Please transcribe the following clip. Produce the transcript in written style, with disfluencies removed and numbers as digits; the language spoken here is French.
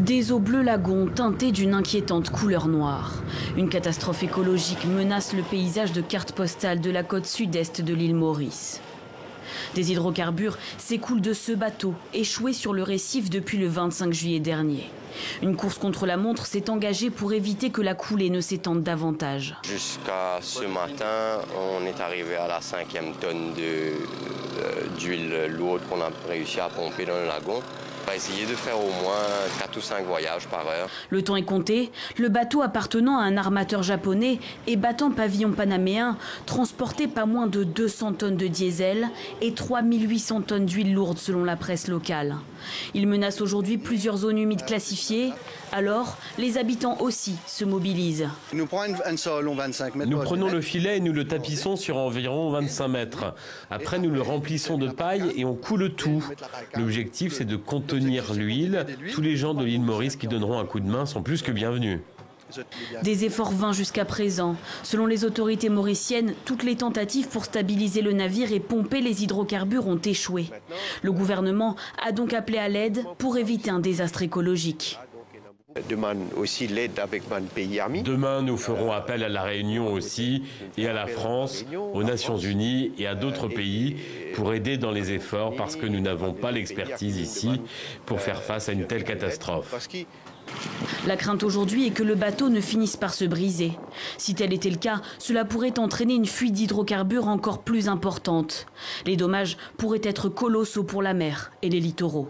Des eaux bleu lagon teintées d'une inquiétante couleur noire. Une catastrophe écologique menace le paysage de carte postale de la côte sud-est de l'île Maurice. Des hydrocarbures s'écoulent de ce bateau, échoué sur le récif depuis le 25 juillet dernier. Une course contre la montre s'est engagée pour éviter que la coulée ne s'étende davantage. Jusqu'à ce matin, on est arrivé à la 5e tonne d'huile lourde qu'on a réussi à pomper dans le lagon. On va essayer de faire au moins 4 ou 5 voyages par heure. Le temps est compté. Le bateau appartenant à un armateur japonais et battant pavillon panaméen transportait pas moins de 200 tonnes de diesel et 3800 tonnes d'huile lourde selon la presse locale. Il menace aujourd'hui plusieurs zones humides classifiées. Alors, les habitants aussi se mobilisent. Nous prenons le filet et nous le tapissons sur environ 25 mètres. Après, nous le remplissons de paille et on coule tout. L'objectif, c'est de contenir l'huile. Tous les gens de l'île Maurice qui donneront un coup de main sont plus que bienvenus. Des efforts vains jusqu'à présent. Selon les autorités mauriciennes, toutes les tentatives pour stabiliser le navire et pomper les hydrocarbures ont échoué. Le gouvernement a donc appelé à l'aide pour éviter un désastre écologique. Demande aussi l'aide avec mon pays ami. Demain, nous ferons appel à la Réunion aussi et à la France, aux Nations Unies et à d'autres pays pour aider dans les efforts parce que nous n'avons pas l'expertise ici pour faire face à une telle catastrophe. La crainte aujourd'hui est que le bateau ne finisse par se briser. Si tel était le cas, cela pourrait entraîner une fuite d'hydrocarbures encore plus importante. Les dommages pourraient être colossaux pour la mer et les littoraux.